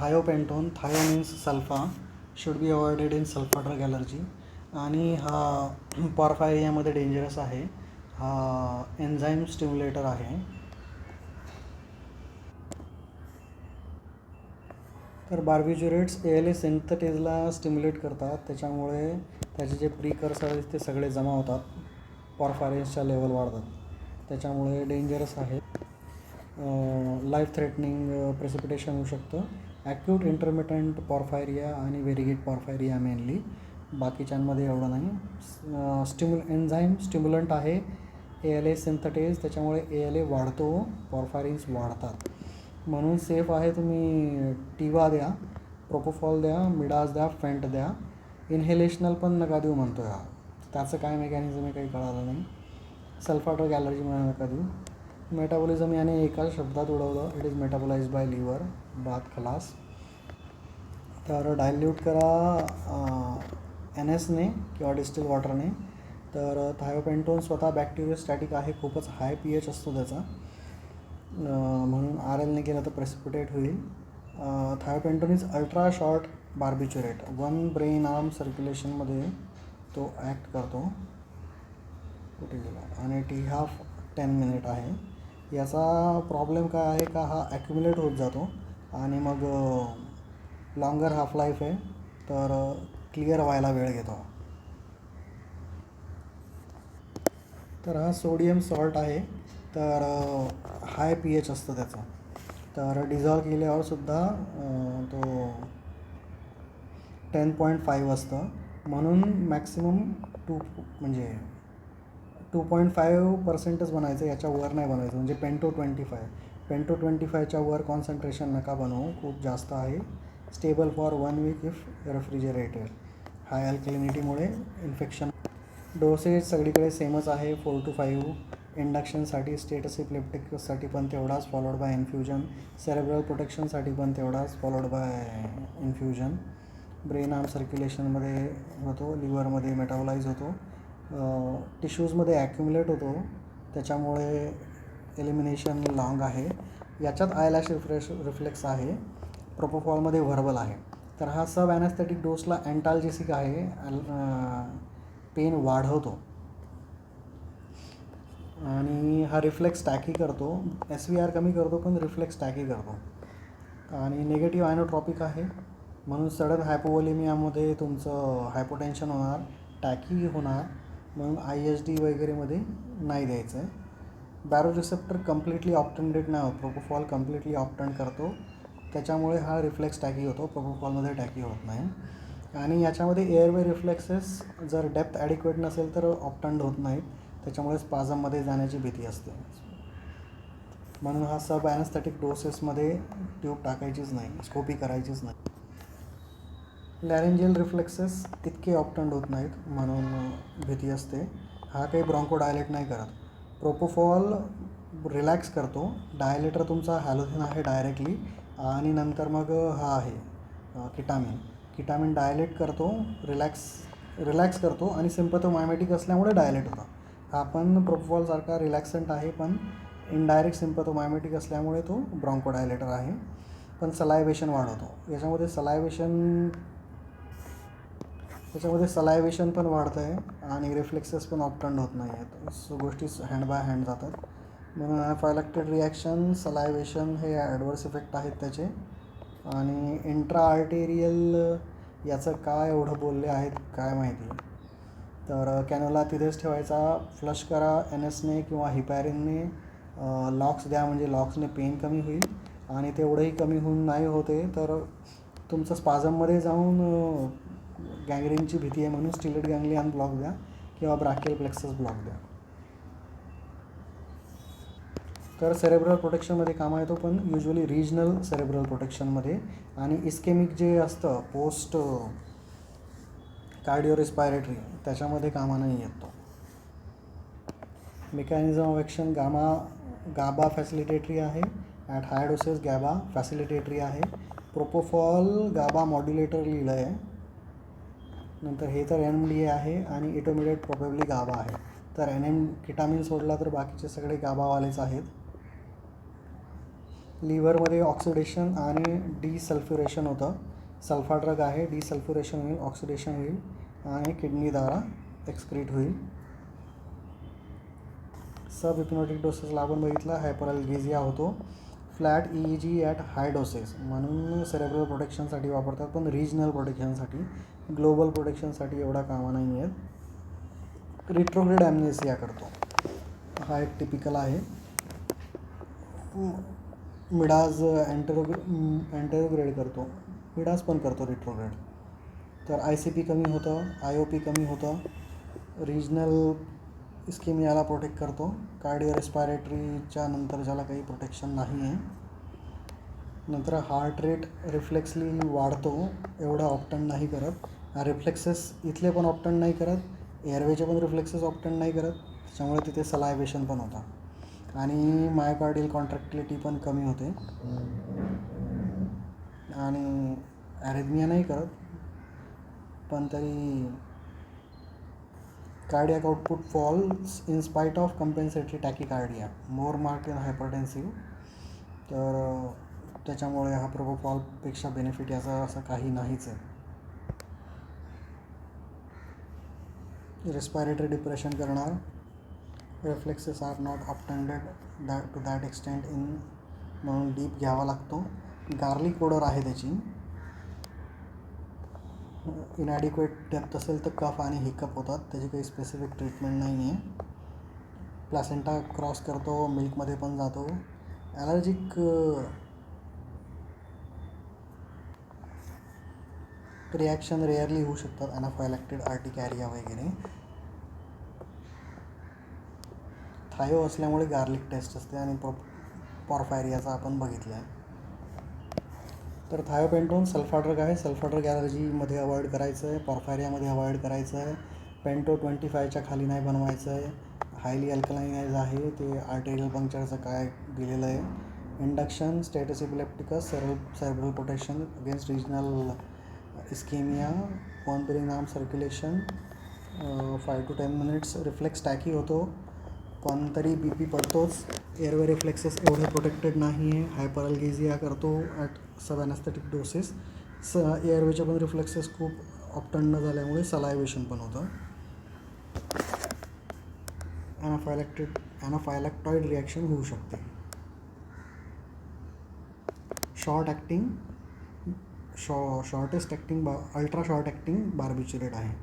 Thiopentone. Thio means sulfa, should be avoided in sulfa drug allergy. आणि हा पॉरफायरियामध्ये dangerous आहे. हा एन्झाईम स्टिम्युलेटर आहे. तर बार्बिच्युरेट्स ALA सिंथेटेजला स्टिम्युलेट करतात, त्याच्यामुळे त्याचे जे प्रीकर्सर आहेत ते सगळे जमा होतात, पॉरफायरिन्सच्या लेवल वाढतात, त्याच्यामुळे डेंजरस आहे. लाईफ थ्रेटनिंग प्रेसिपिटेशन होऊ शकतं. ॲक्यूट इंटरमिटंट पॉरफायरिया आणि व्हेरिगेट पॉरफायरिया मेनली, बाकीच्यांमध्ये एवढं नाही. एन्झाईम स्टिम्युलंट आहे ALA सिंथेटेज, त्याच्यामुळे ALA वाढतो, पॉरफायरिन्स वाढतात. म्हणून सेफ आहे. तुम्ही टिवा द्या, प्रोपोफॉल द्या, मिडाज द्या, फेंट द्या. इन्हेलेशनल पण नका देऊ म्हणतो या, त्याचं काय मेकॅनिझम आहे काही कळालं नाही. सल्फा ड्रग ॲलर्जीमुळे नका देऊ. मेटाबॉलिझम याने एका शब्दात उडवलं, it is metabolize by liver, बात खलास. तर डायल्यूट करा NSने किंवा डिस्टिल वॉटरने. तर थायोपेंटोन स्वतः बॅक्टेरियोस्टॅटिक आहे, खूपच हाय pH असतो त्याचा, म्हणून RLने केलं तर प्रेसिपिटेट होईल. Thiopentone is ultra short barbiturate, 1 brain arm सर्क्युलेशनमध्ये तो ॲक्ट करतो. कुठे गेला? आणि T½ 10 मिनिट आहे. याचा प्रॉब्लेम काय आहे का हा ॲक्युमुलेट होत जातो आणि मग लॉंगर हाफ लाईफ आहे, तर क्लिअर व्हायला वेळ घेतो. तर हा सोडियम सॉल्ट आहे, तर हाय pH असतं त्याचं, तर डिझॉल्व केल्यावरसुद्धा तो 10.5 असतं, म्हणून मॅक्सिमम 2.5%च बनायचं, याच्या वर नाही बनायचं. म्हणजे पेंटो 25च्या वर कॉन्सन्ट्रेशन नका बनवू, खूप जास्त आहे. Stable for 1 week if refrigerated. High अल्कलिनिटीमुळे इन्फेक्शन. डोसेज सगळीकडे सेमच आहे, 4 to 5. इंडक्शनसाठी, स्टेटस इप्लेप्टिकसाठी पण तेवढाच, फॉलोड बाय इन्फ्युजन. सेरेब्रल प्रोटेक्शनसाठी पण तेवढाच, followed by infusion. Brain arm सर्क्युलेशनमध्ये होतो, लिव्हरमध्ये मेटाबोलाइज होतो, टिश्यूजमध्ये ॲक्युमुलेट होतो, त्याच्यामुळे एलिमिनेशन लॉंग आहे. याच्यात आयलॅश रिफ्लेक्स आहे, प्रोपोफॉलमध्ये व्हर्बल आहे. तर हा सब ॲनेस्थेटिक डोसला अँटाल्जेसिक आहे, पेन वाढवतो आणि हा रिफ्लेक्स टॅकी करतो. SVR कमी करतो पण रिफ्लेक्स टॅकी करतो. आणि निगेटिव्ह आयनोट्रॉपिक आहे, म्हणून सडन हायपोवोलेमियामध्ये तुमचं हायपोटेन्शन होणार, टॅकी होणार, म्हणून ISD वगैरेमध्ये नाही द्यायचं आहे. बॅरो रिसेप्टर कम्प्लिटली ऑप्टंडेट नाही होत, प्रोपोफॉल कम्प्लिटली ऑप्टंड करतो, त्याच्यामुळे हा रिफ्लेक्स टॅकी होतो, प्रोपोफॉलमध्ये टॅकी होत नाही. आणि याच्यामध्ये एअरवे रिफ्लेक्सेस जर डेप्थ ॲडिक्वेट नसेल तर ऑप्टंड होत नाहीत, त्याच्यामुळे स्पाझममध्ये जाण्याची भीती असते. म्हणून हा सब ॲनेस्थेटिक डोसेसमध्ये ट्यूब टाकायचीच नाही, स्कोपी करायचीच नाही. लॅरेंजियल रिफ्लेक्सेस इतके ऑप्टंड होत नाहीत, म्हणून भीती असते. हा काही ब्रॉन्को डायलेट नाही करत. प्रोपोफॉल रिलॅक्स करतो, डायलेटर तुमचा हॅलोथिन आहे डायरेक्टली, आणि नंतर मग हा आहे किटामिन डायलेट करतो, रिलॅक्स करतो, आणि सिम्पॅथोमायमेटिक असल्यामुळे डायलेट होतं. हा पण प्रोपोफॉलसारखा रिलॅक्संट आहे, पण इनडायरेक्ट सिम्पॅथोमायमेटिक असल्यामुळे तो ब्रॉन्को डायलेटर आहे. पण सलायवेशन वाढवतो. याच्यामध्ये सलायवेशन पण वाढतं आहे आणि रिफ्लेक्सेस पण ऑप्टंड होत नाही आहेत, सो गोष्टी हँड बाय हँड जातात. म्हणून ॲनाफायलॅक्टिक रिॲक्शन, सलायवेशन हे ॲडवर्स इफेक्ट आहेत त्याचे. आणि इंट्रा आर्टेरियल याचं काय एवढं बोलले आहेत काय माहिती. तर कॅनोला तिथेच ठेवायचा, फ्लश करा NSने किंवा हिपॅरिनने. लॉक्स द्या, म्हणजे लॉक्सने पेन कमी होईल, आणि तेवढंही कमी होऊन नाही होते तर तुमचं स्पाझममध्ये जाऊन गँग्रीनची भीती आहे, म्हणून स्टिलेट गँग्लियन ब्लॉक द्या किंवा ब्राकियल प्लेक्सस ब्लॉक द्या. तर सेरेब्रल प्रोटेक्शनमध्ये कामा येतो, पण युजली रिजनल सेरेब्रल प्रोटेक्शनमध्ये. आणि इस्केमिक जे असतं पोस्ट कार्डिओ रेस्पायरेटरी, त्याच्यामध्ये कामा नाही येतो. मेकॅनिझम ऑफ ॲक्शन, गाबा फॅसिलिटेटरी आहे, ॲट हाय डोसेस गॅबा फॅसिलिटेटरी आहे. प्रोपोफॉल गाबा मॉड्युलेटर लिहिलं आहे, नंतर हे तर NMDA आहे, आणि इंटरमिडिएट प्रोबेबली गाबा आहे. तर किटामिन सोडला तर बाकीचे सगळे गाबावालेच आहेत. लिव्हरमध्ये ऑक्सिडेशन आणि डिसल्फ्युरेशन होतं. सल्फा ड्रग आहे, डिसल्फ्युरेशन होईल, ऑक्सिडेशन होईल आणि किडनीद्वारा एक्सक्रीट होईल. सब हिप्नॉटिक डोसेसला आपण बघितलं हायपरअल्गेझिया होतो. Flat EEG at high doses म्हणून सेरेब्रल प्रोटेक्शनसाठी वापरतात, पण रिजनल प्रोटेक्शनसाठी, ग्लोबल प्रोटेक्शनसाठी एवढा कामा नाही आहेत. रिट्रोग्रेड ॲम्नेसिया करतो, हा एक टिपिकल आहे. मिडाज अँटेरोग्रेड करतो, मिडाज पण करतो रिट्रोग्रेड. तर ICP कमी होतं, IOP कमी होतं, रिजनल इस्केमियाला प्रोटेक्ट करतो. कार्डिओ रेस्पायरेटरीच्या नंतर ज्याला काही प्रोटेक्शन नाही आहे. नंतर हार्ट रेट रिफ्लेक्सली वाढतो, एवढा ऑप्टन नाही करत. रिफ्लेक्सेस इथले पण ऑप्टन नाही करत, एअरवेचे पण रिफ्लेक्सेस ऑप्टन नाही करत, त्याच्यामुळे तिथे सलायवेशन पण होतं. आणि मायोकार्डियल कॉन्ट्रॅक्टिलिटी पण कमी होते आणि ॲरिथमिया नाही करत, पण तरी cardiac output falls in spite of compensatory tachycardia, more marked in hypertensive. तर त्याच्यामुळे हा प्रोपोफॉलपेक्षा बेनिफिट याचा असं काही नाहीच आहे. रेस्पायरेटरी डिप्रेशन करणार, reflexes are not obtunded to that extent in, म्हणून डीप घ्यावा लागतो. गार्लिक ओडर आहे त्याची. इनॲडिक्वेट डेप्थ असेल तर कफ आणि हिकअप होतात, त्याची काही स्पेसिफिक ट्रीटमेंट नाही आहे. प्लॅसेंटा क्रॉस करतो, मिल्कमध्ये पण जातो. ॲलर्जिक रिॲक्शन रेअरली होऊ शकतात, ॲनाफायलॅक्टिक आर्टिकॅरिया वगैरे. थायो असल्यामुळे गार्लिक टेस्ट असते आणि पॉरफायरियाचा आपण बघितलं आहे. तर थायोपेंटोन सल्फा ड्रग आहे, सल्फा ड्रग ॲलर्जीमध्ये अवॉइड करायचं आहे, पॉरफायरियामध्ये अवॉइड करायचं आहे. पेंटो 25च्या खाली नाही बनवायचं आहे. हायली अल्कलाइनाइज आहे, ते आर्टेरियल पंक्चरचं काय दिलेलं आहे. Induction status epilepticus, cerebral protection against regional ischemia, one परिणाम circulation 5 to 10 minutes. Reflex tachy होतो, पण तरी BP पडतोच. एअरवे रिफ्लेक्सेस एवढे प्रोटेक्टेड नाही आहे. हायपरअल्गेझिया करतो ॲट सब ॲनेस्थेटिक डोसेस. एअरवेचे पण रिफ्लेक्सेस खूप ऑप्टन न झाल्यामुळे सलायवेशन पण होतं. ॲनाफायलॅक्टॉइड रिॲक्शन होऊ शकते. Short acting, shortest acting ultra short acting barbiturate आहे.